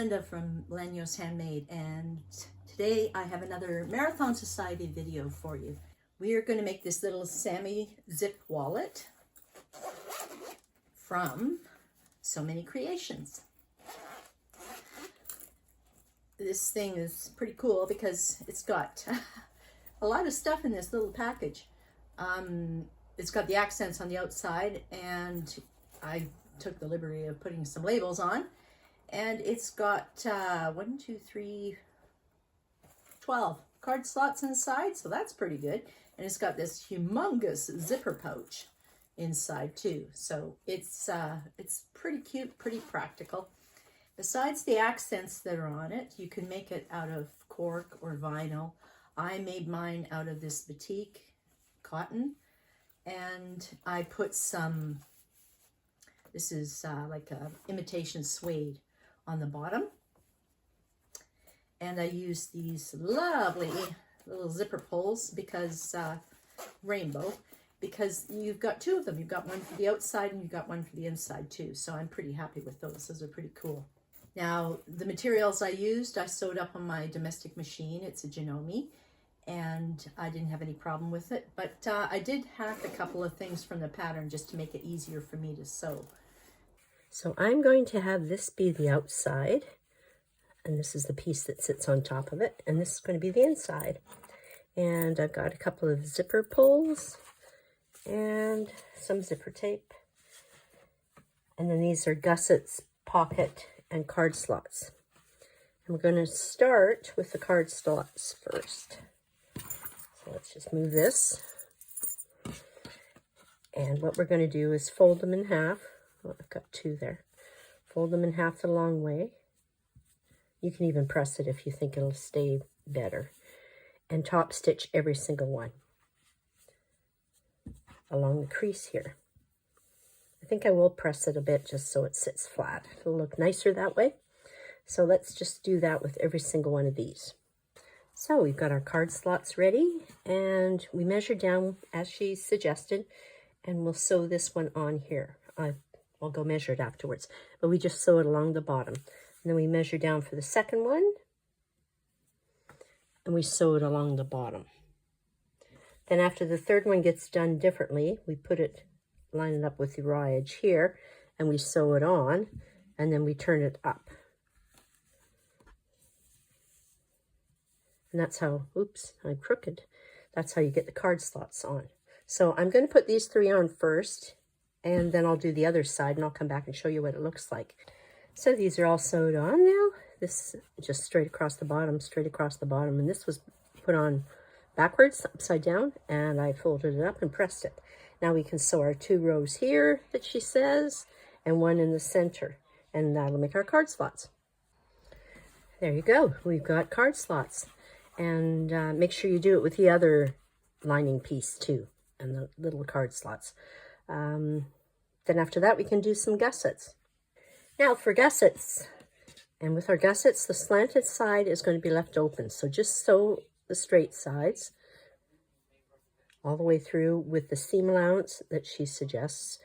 Linda from Lányos Handmade, and today I have another Marathon Sewciety video for you. We are going to make this little Sammy Zip Wallet from So Many Creations. This thing is pretty cool because it's got a lot of stuff in this little package. It's got the accents on the outside, and I took the liberty of putting some labels on. And it's got 12 card slots inside, so that's pretty good. And it's got this humongous zipper pouch inside too. So it's pretty cute, pretty practical. Besides the accents that are on it, you can make it out of cork or vinyl. I made mine out of this batik cotton, and I put some, this is like a imitation suede on the bottom. And I use these lovely little zipper pulls because, rainbow, because you've got two of them. You've got one for the outside and you've got one for the inside too. So I'm pretty happy with those. Those are pretty cool. Now, the materials I used, I sewed up on my domestic machine. It's a Janome, and I didn't have any problem with it. But I did hack a couple of things from the pattern just to make it easier for me to sew. So I'm going to have this be the outside, and this is the piece that sits on top of it, and this is going to be the inside. And I've got a couple of zipper pulls and some zipper tape. And then these are gussets, pocket, and card slots. And we're going to start with the card slots first. So let's just move this. And what we're going to do is fold them in half. Well, I've got two there. Fold them in half the long way. You can even press it if you think it'll stay better. And top stitch every single one along the crease here. I think I will press it a bit just so it sits flat. It'll look nicer that way. So let's just do that with every single one of these. So we've got our card slots ready, and we measure down as she suggested, and we'll sew this one on here. I'll go measure it afterwards, but we just sew it along the bottom. And then we measure down for the second one, and we sew it along the bottom. Then after the third one gets done differently, we line it up with the raw edge here, and we sew it on, and then we turn it up. And that's how, oops, I'm crooked. That's how you get the card slots on. So I'm going to put these three on first, and then I'll do the other side, and I'll come back and show you what it looks like. So these are all sewed on now. This just straight across the bottom, and this was put on backwards, upside down, and I folded it up and pressed it. Now we can sew our two rows here that she says, and one in the center, and that'll make our card slots. There you go. We've got card slots. And make sure you do it with the other lining piece too, and the little card slots. Then after that, we can do some gussets. Now for gussets, and with our gussets, the slanted side is going to be left open. So just sew the straight sides all the way through with the seam allowance that she suggests.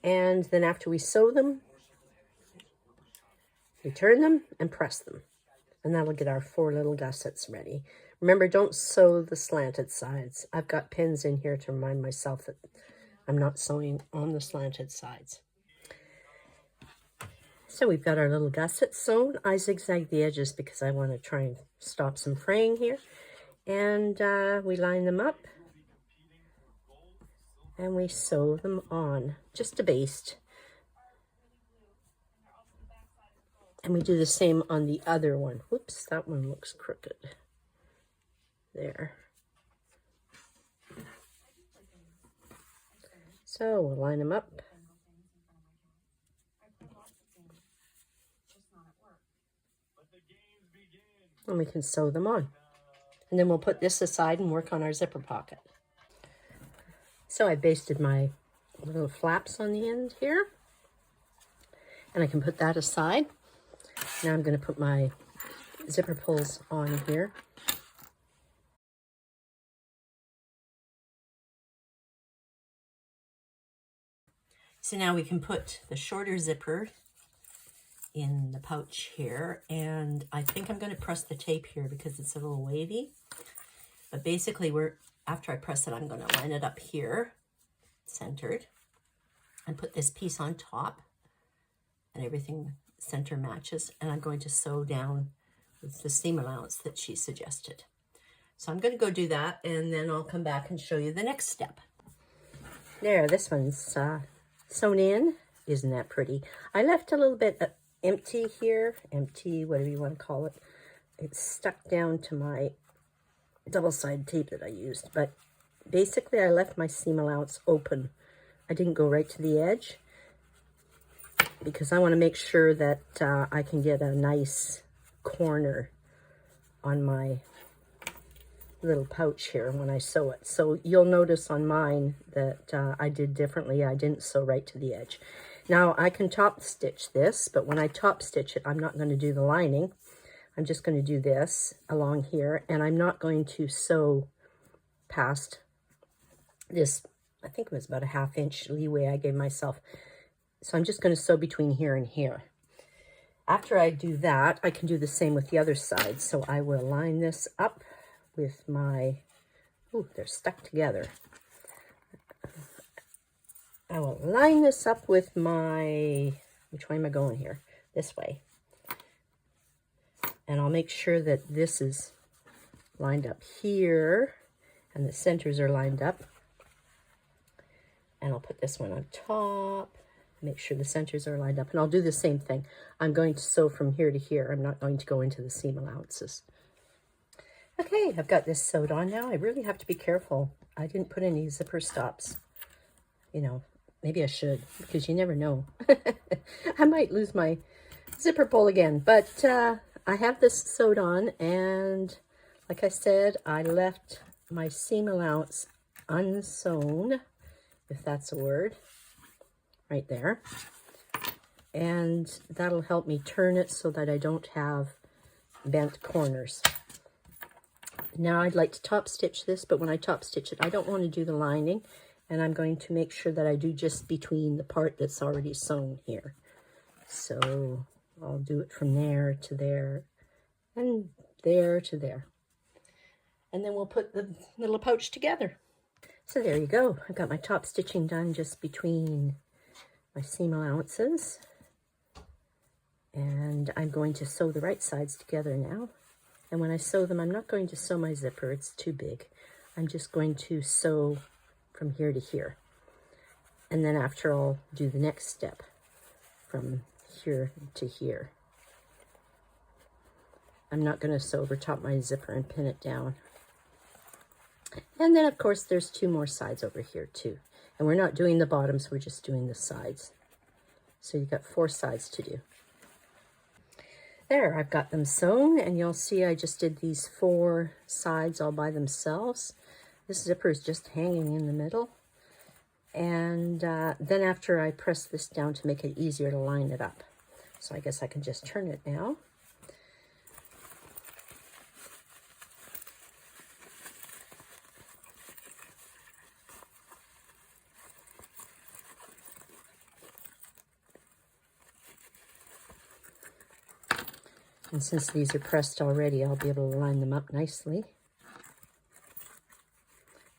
And then after we sew them, we turn them and press them. And that'll get our 4 little gussets ready. Remember, don't sew the slanted sides. I've got pins in here to remind myself that I'm not sewing on the slanted sides. So we've got our little gussets sewn. I zigzag the edges because I want to try and stop some fraying here. And we line them up. And we sew them on, just to baste. And we do the same on the other one. Whoops, that one looks crooked. There. So we'll line them up. And we can sew them on. And then we'll put this aside and work on our zipper pocket. So I basted my little flaps on the end here. And I can put that aside. Now I'm going to put my zipper pulls on here. So now we can put the shorter zipper in the pouch here, and I think I'm going to press the tape here because it's a little wavy. But basically, after I press it, I'm going to line it up here, centered, and put this piece on top, and everything center matches, and I'm going to sew down with the seam allowance that she suggested. So I'm going to go do that, and then I'll come back and show you the next step. There, this one's sewn in. Isn't that pretty? I left a little bit empty here, whatever you want to call it. It's stuck down to my double-sided tape that I used, but basically I left my seam allowance open. I didn't go right to the edge because I want to make sure that I can get a nice corner on my little pouch here when I sew it. So you'll notice on mine that I did differently. I didn't sew right to the edge. Now I can top stitch this, but when I top stitch it, I'm not going to do the lining. I'm just going to do this along here, and I'm not going to sew past this. I think it was about a 1/2 inch leeway I gave myself. So I'm just going to sew between here and here. After I do that, I can do the same with the other side. So I will line this up with my, ooh, they're stuck together. I will line this up with my, which way am I going here? This way. And I'll make sure that this is lined up here and the centers are lined up. And I'll put this one on top, make sure the centers are lined up. And I'll do the same thing. I'm going to sew from here to here. I'm not going to go into the seam allowances. Okay, I've got this sewed on now. I really have to be careful. I didn't put any zipper stops. You know, maybe I should, because you never know. I might lose my zipper pull again. But I have this sewed on, and like I said, I left my seam allowance unsewn, if that's a word, right there. And that'll help me turn it so that I don't have bent corners. Now I'd like to top stitch this, but when I top stitch it, I don't want to do the lining, and I'm going to make sure that I do just between the part that's already sewn here. So I'll do it from there to there and there to there. And then we'll put the little pouch together. So there you go. I've got my top stitching done just between my seam allowances. And I'm going to sew the right sides together now. And when I sew them, I'm not going to sew my zipper. It's too big. I'm just going to sew from here to here. And then after, I'll do the next step from here to here. I'm not going to sew over top my zipper and pin it down. And then, of course, there's 2 more sides over here, too. And we're not doing the bottoms, we're just doing the sides. So you've got 4 sides to do. There, I've got them sewn, and you'll see I just did these 4 sides all by themselves. This zipper is just hanging in the middle. And then after, I press this down to make it easier to line it up. So I guess I can just turn it now. And since these are pressed already, I'll be able to line them up nicely.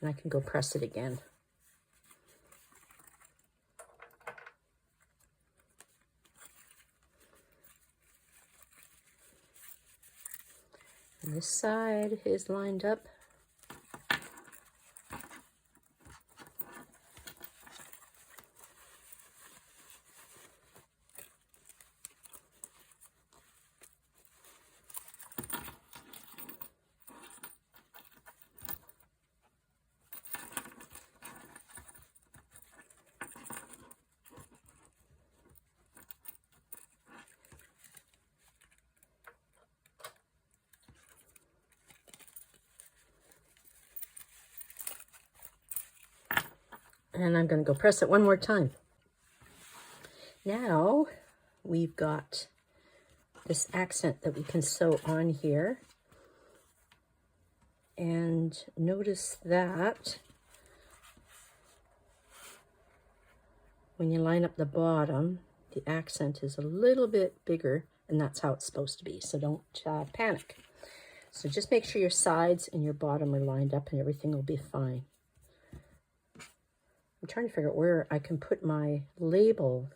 And I can go press it again. And this side is lined up. And I'm going to go press it one more time. Now we've got this accent that we can sew on here. And notice that when you line up the bottom, the accent is a little bit bigger, and that's how it's supposed to be, so don't panic. So just make sure your sides and your bottom are lined up and everything will be fine. I'm trying to figure out where I can put my label.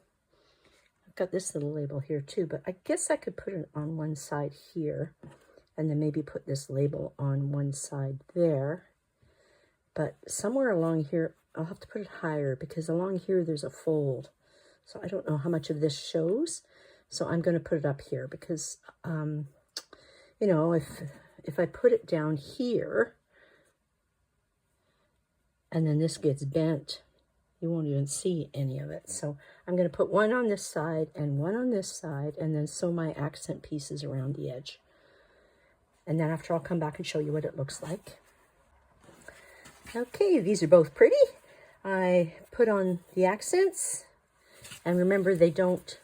I've got this little label here too, but I guess I could put it on one side here and then maybe put this label on one side there. But somewhere along here, I'll have to put it higher because along here there's a fold. So I don't know how much of this shows. So I'm going to put it up here because, you know, if I put it down here and then this gets bent, you won't even see any of it. So I'm going to put one on this side and one on this side and then sew my accent pieces around the edge. And then after I'll come back and show you what it looks like. Okay, these are both pretty. I put on the accents, and remember they don't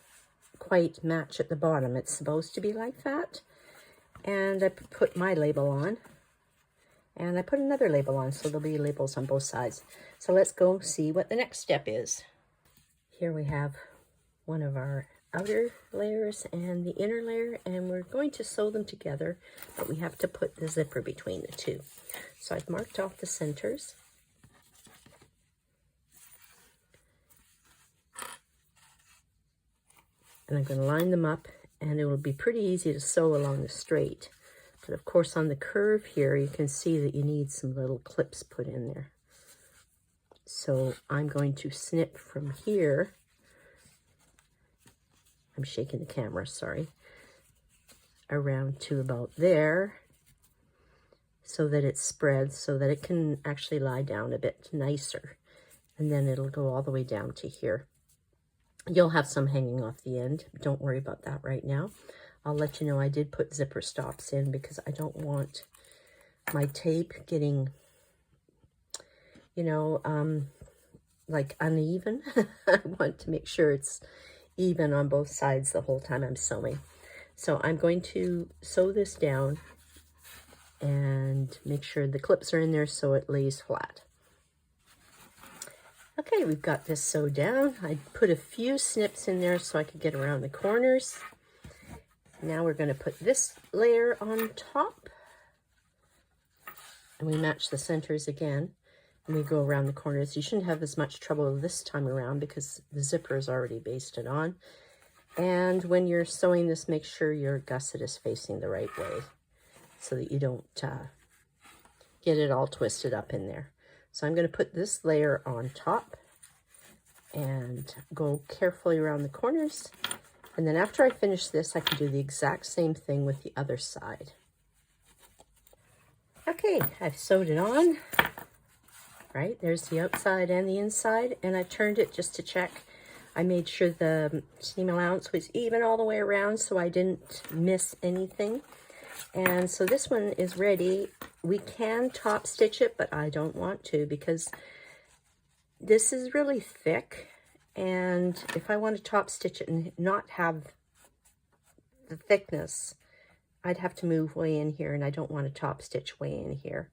quite match at the bottom. It's supposed to be like that. And I put my label on, and I put another label on, so there'll be labels on both sides. So let's go see what the next step is. Here we have one of our outer layers and the inner layer, and we're going to sew them together, but we have to put the zipper between the two. So I've marked off the centers. And I'm going to line them up, and it will be pretty easy to sew along the straight. But of course on the curve here, you can see that you need some little clips put in there. So I'm going to snip from here. I'm shaking the camera, sorry. Around to about there, so that it spreads, so that it can actually lie down a bit nicer. And then it'll go all the way down to here. You'll have some hanging off the end. Don't worry about that right now. I'll let you know I did put zipper stops in because I don't want my tape getting, you know, like uneven. I want to make sure it's even on both sides the whole time I'm sewing. So I'm going to sew this down and make sure the clips are in there so it lays flat. Okay, we've got this sewed down. I put a few snips in there so I could get around the corners. Now we're going to put this layer on top. And we match the centers again. And we go around the corners. You shouldn't have as much trouble this time around because the zipper is already basted on. And when you're sewing this, make sure your gusset is facing the right way so that you don't get it all twisted up in there. So I'm going to put this layer on top and go carefully around the corners. And then after I finish this, I can do the exact same thing with the other side. Okay, I've sewed it on. Right, there's the outside and the inside, and I turned it just to check. I made sure the seam allowance was even all the way around so I didn't miss anything. And so this one is ready. We can top stitch it, but I don't want to because this is really thick. And if I want to top stitch it and not have the thickness, I'd have to move way in here, and I don't want to top stitch way in here.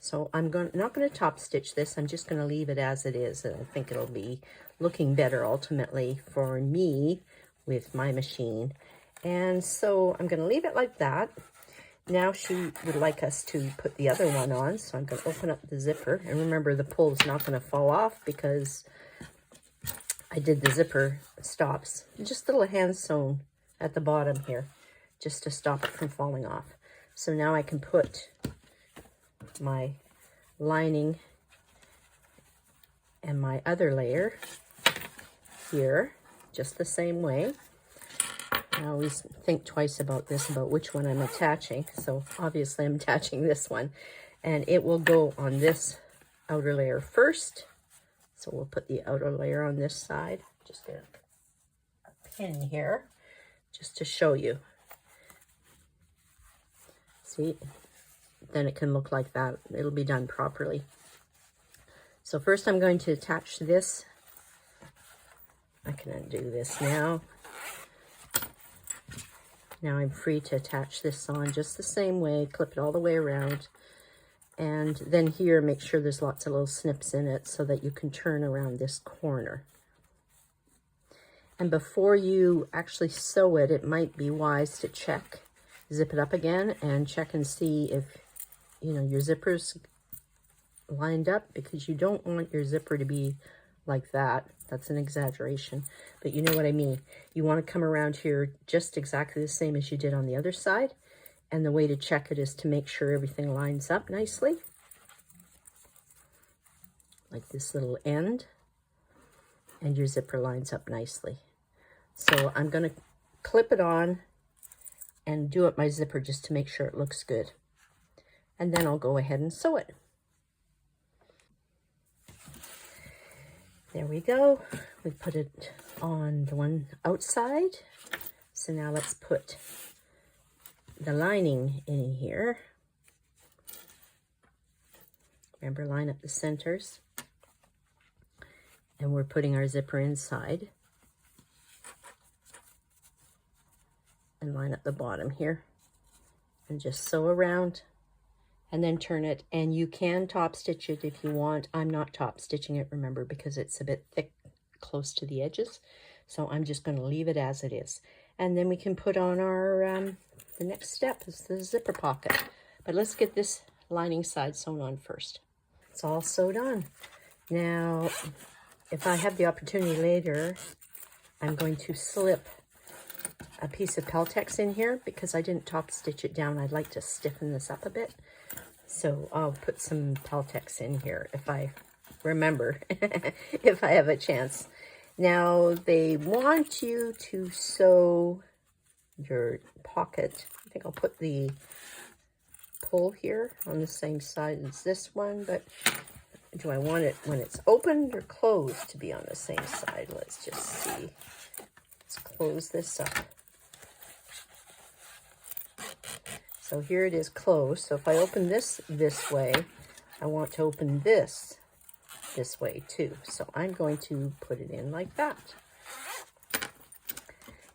So I'm not going to top stitch this. I'm just going to leave it as it is. And I think it'll be looking better ultimately for me with my machine. And so I'm going to leave it like that. Now she would like us to put the other one on. So I'm going to open up the zipper. And remember, the pull is not going to fall off because I did the zipper stops. Just a little hand sewn at the bottom here just to stop it from falling off. So now I can put my lining and my other layer here just the same way. I always think twice about this, about which one I'm attaching. So obviously I'm attaching this one, and it will go on this outer layer first. So we'll put the outer layer on this side. Just get a pin here just to show you. See? Then it can look like that. It'll be done properly. So first I'm going to attach this. I can undo this now. Now I'm free to attach this on just the same way, clip it all the way around. And then here, make sure there's lots of little snips in it so that you can turn around this corner. And before you actually sew it, it might be wise to check, zip it up again and check and see if, you know, your zipper's lined up, because you don't want your zipper to be like that. That's an exaggeration, but you know what I mean. You want to come around here just exactly the same as you did on the other side. And the way to check it is to make sure everything lines up nicely. Like this little end. And your zipper lines up nicely. So I'm going to clip it on and do up my zipper just to make sure it looks good. And then I'll go ahead and sew it. There we go. We put it on the one outside. So now let's put the lining in here. Remember, line up the centers. And we're putting our zipper inside. And line up the bottom here. And just sew around. And then turn it. And you can top stitch it if you want. I'm not top stitching it, remember, because it's a bit thick close to the edges. So I'm just going to leave it as it is. And then we can put on our, the next step is the zipper pocket. But let's get this lining side sewn on first. It's all sewed on. Now, if I have the opportunity later, I'm going to slip a piece of Peltex in here because I didn't top stitch it down. I'd like to stiffen this up a bit. So I'll put some Peltex in here if I remember, if I have a chance. Now, they want you to sew your pocket. I think I'll put the pull here on the same side as this one, but do I want it when it's opened or closed to be on the same side? Let's just see. Let's close this up. So here it is closed. So if I open this way, I want to open this way too. So I'm going to put it in like that.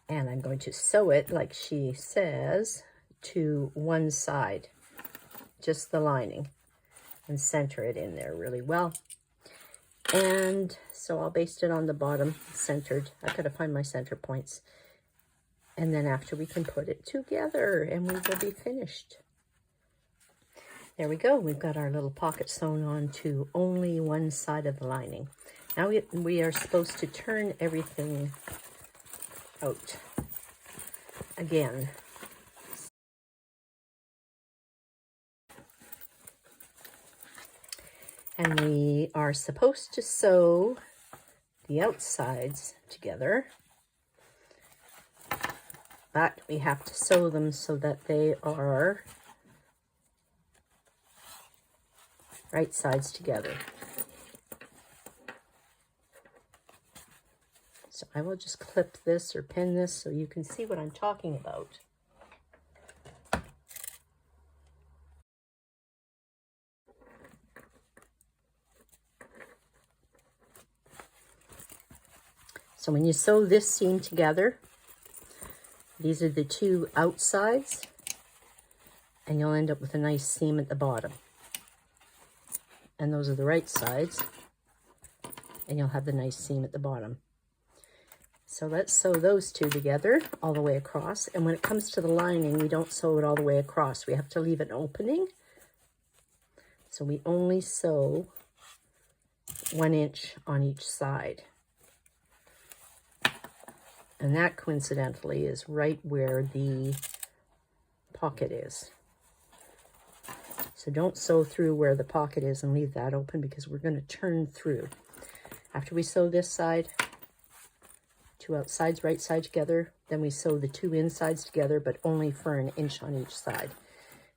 And I'm going to sew it, like she says, to one side, just the lining, and center it in there really well. And so I'll baste it on the bottom, centered. I've got to find my center points. And then after we can put it together and we will be finished. There we go. We've got our little pocket sewn on to only one side of the lining. Now we are supposed to turn everything out again. And we are supposed to sew the outsides together. But we have to sew them so that they are right sides together. So I will just clip this or pin this so you can see what I'm talking about. So when you sew this seam together, these are the two outsides, and you'll end up with a nice seam at the bottom. And those are the right sides, and you'll have the nice seam at the bottom. So let's sew those two together all the way across. And when it comes to the lining, we don't sew it all the way across. We have to leave an opening. So we only sew 1 inch on each side. And that, coincidentally, is right where the pocket is. So don't sew through where the pocket is and leave that open, because we're going to turn through. After we sew this side, two outsides, right side together, then we sew the two insides together, but only for 1 inch on each side.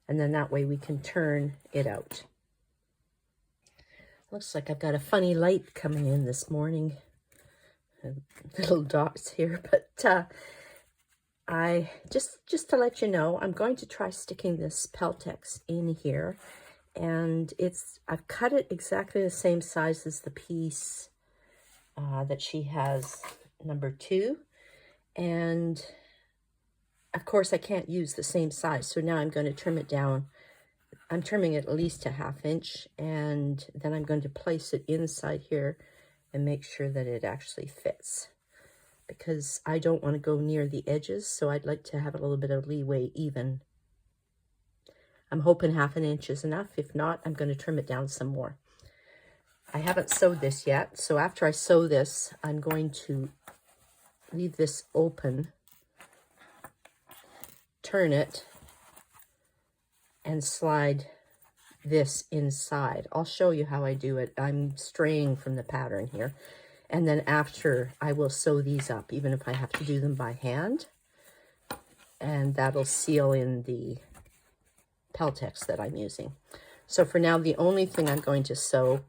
And then that way we can turn it out. Looks like I've got a funny light coming in this morning. Little dots here, but I just to let you know, I'm going to try sticking this Peltex in here, and I've cut it exactly the same size as the piece that she has, number 2, and of course I can't use the same size, so now I'm going to trim it down. I'm trimming it at least a 1/2 inch, and then I'm going to place it inside here and make sure that it actually fits. because I don't want to go near the edges, so I'd like to have a little bit of leeway even. I'm hoping 1/2 inch is enough. If not, I'm going to trim it down some more. I haven't sewed this yet, so after I sew this, I'm going to leave this open, turn it, and slide this inside. I'll show you how I do it. I'm straying from the pattern here. And then after, I will sew these up, even if I have to do them by hand. And that'll seal in the Peltex that I'm using. So for now, the only thing I'm going to sew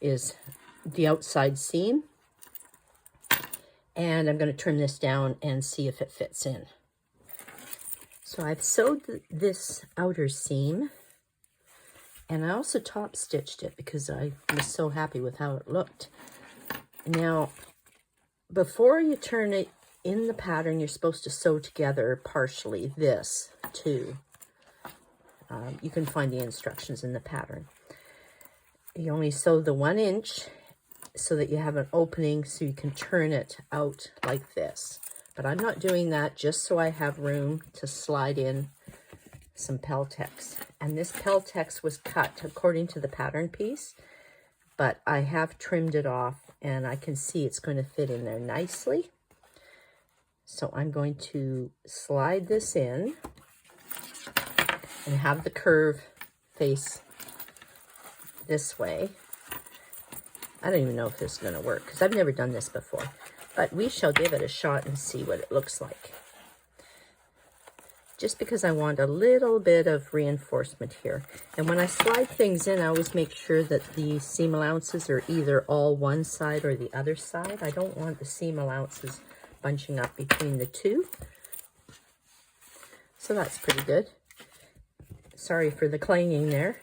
is the outside seam. And I'm going to trim this down and see if it fits in. So I've sewed this outer seam. And I also top stitched it because I was so happy with how it looked. Now, before you turn it in the pattern, you're supposed to sew together partially this too. You can find the instructions in the pattern. You only sew the 1 inch so that you have an opening so you can turn it out like this. But I'm not doing that just so I have room to slide in some Peltex. And this Peltex was cut according to the pattern piece, but I have trimmed it off and I can see it's going to fit in there nicely. So I'm going to slide this in and have the curve face this way. I don't even know if this is going to work because I've never done this before, but we shall give it a shot and see what it looks like. Just because I want a little bit of reinforcement here. And when I slide things in, I always make sure that the seam allowances are either all one side or the other side. I don't want the seam allowances bunching up between the two. So that's pretty good. Sorry for the clanging there.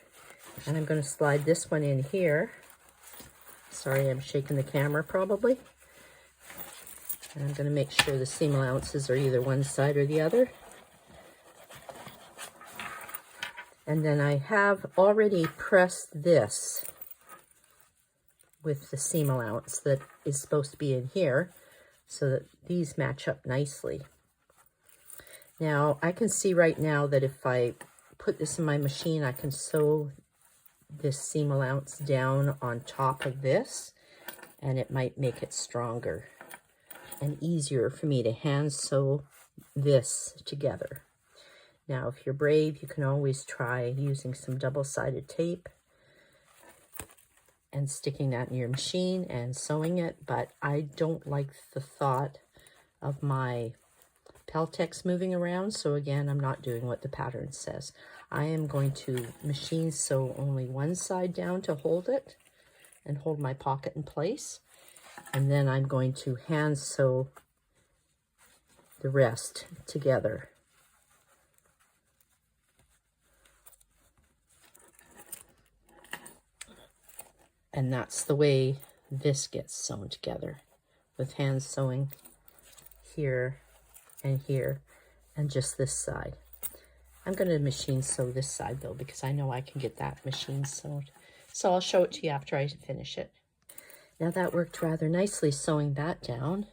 And I'm going to slide this one in here. Sorry, I'm shaking the camera probably. And I'm going to make sure the seam allowances are either one side or the other. And then I have already pressed this with the seam allowance that is supposed to be in here so that these match up nicely. Now, I can see right now that if I put this in my machine, I can sew this seam allowance down on top of this, and it might make it stronger and easier for me to hand sew this together. Now, if you're brave, you can always try using some double-sided tape and sticking that in your machine and sewing it, but I don't like the thought of my Peltex moving around, so again, I'm not doing what the pattern says. I am going to machine sew only one side down to hold it and hold my pocket in place, and then I'm going to hand sew the rest together. And that's the way this gets sewn together, with hand sewing here and here, and just this side. I'm going to machine sew this side though, because I know I can get that machine sewed. So I'll show it to you after I finish it. Now that worked rather nicely, sewing that down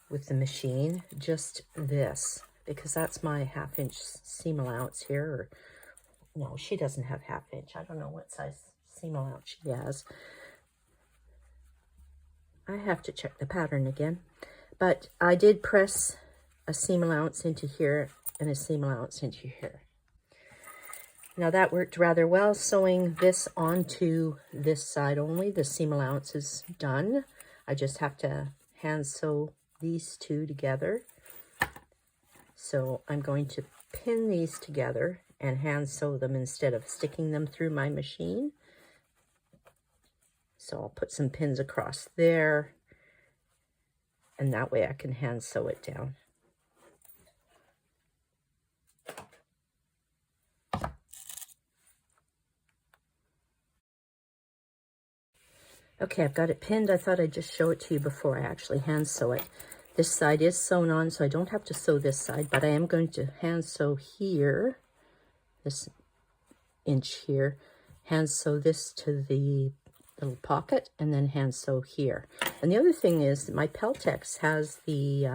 with the machine, just this, because that's my 1/2 inch seam allowance here. Or, no, she doesn't have 1/2 inch. I don't know what size seam allowance she has. I have to check the pattern again, but I did press a seam allowance into here and a seam allowance into here. Now that worked rather well, sewing this onto this side only. The seam allowance is done. I just have to hand sew these two together. So I'm going to pin these together and hand sew them instead of sticking them through my machine. So I'll put some pins across there, and that way I can hand sew it down. Okay, I've got it pinned. I thought I'd just show it to you before I actually hand sew it. This side is sewn on, so I don't have to sew this side, but I am going to hand sew here, this inch here, hand sew this to the little pocket and then hand sew here. And the other thing is that my Peltex has the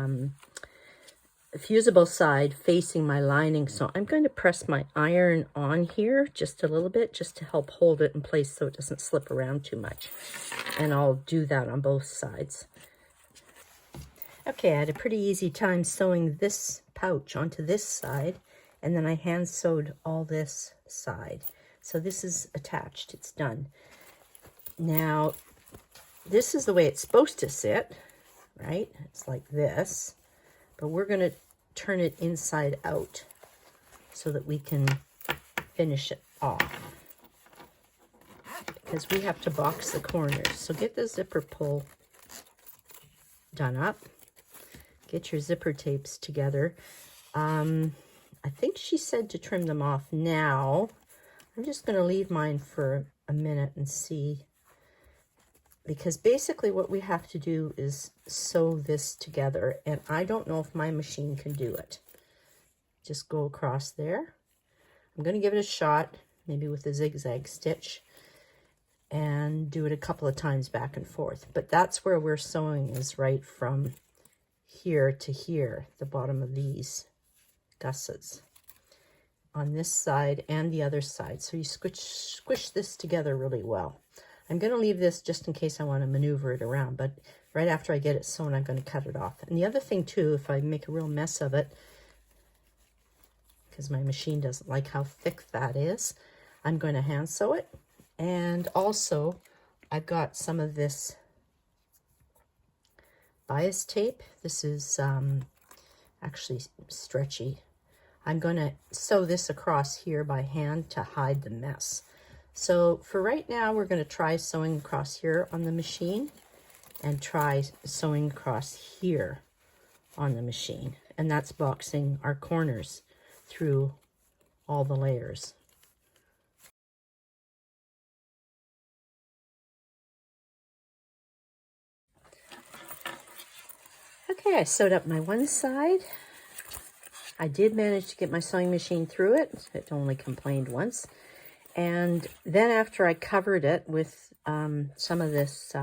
fusible side facing my lining, so I'm going to press my iron on here just a little bit just to help hold it in place so it doesn't slip around too much. And I'll do that on both sides. Okay, I had a pretty easy time sewing this pouch onto this side, and then I hand sewed all this side. So this is attached, it's done. Now, this is the way it's supposed to sit, right? It's like this. But we're going to turn it inside out so that we can finish it off, because we have to box the corners. So get the zipper pull done up. Get your zipper tapes together. I think she said to trim them off now. I'm just going to leave mine for a minute and see, because basically what we have to do is sew this together, and I don't know if my machine can do it. Just go across there. I'm going to give it a shot, maybe with a zigzag stitch, and do it a couple of times back and forth. But that's where we're sewing, is right from here to here, the bottom of these gussets, on this side and the other side. So you squish this together really well. I'm going to leave this just in case I want to maneuver it around, but right after I get it sewn, I'm going to cut it off. And the other thing too, if I make a real mess of it, because my machine doesn't like how thick that is, I'm going to hand sew it. And also, I've got some of this bias tape. This is actually stretchy. I'm going to sew this across here by hand to hide the mess. So for right now, we're going to try sewing across here on the machine and try sewing across here on the machine. And that's boxing our corners through all the layers. Okay, I sewed up my one side. I did manage to get my sewing machine through it. It only complained once. And then after I covered it with some of this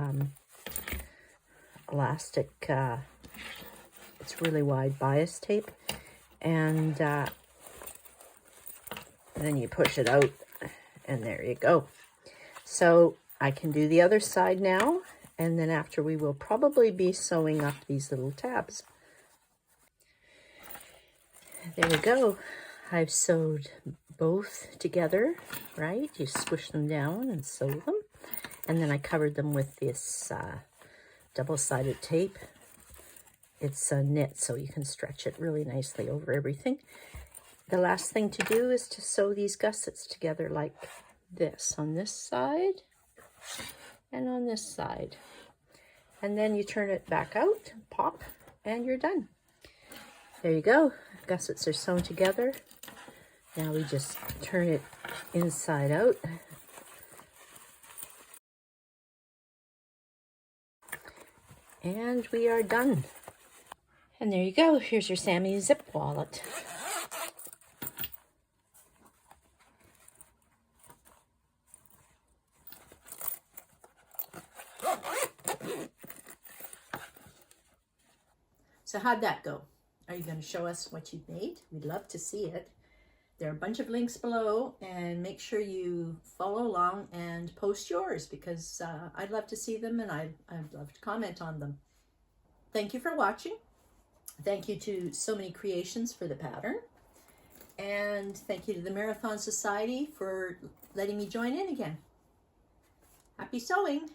elastic, it's really wide bias tape, and then you push it out, and there you go. So I can do the other side now, and then after we will probably be sewing up these little tabs. There we go. I've sewed both together, right? You squish them down and sew them. And then I covered them with this double-sided tape. It's a knit, so you can stretch it really nicely over everything. The last thing to do is to sew these gussets together like this, on this side and on this side. And then you turn it back out, pop, and you're done. There you go. Gussets are sewn together. Now we just turn it inside out. And we are done. And there you go. Here's your Sammy Zip Wallet. So how'd that go? Are you going to show us what you've made? We'd love to see it. There are a bunch of links below, and make sure you follow along and post yours, because I'd love to see them, and I'd love to comment on them. Thank you for watching. Thank you to So Many Creations for the pattern. And thank you to the Marathon Society for letting me join in again. Happy sewing!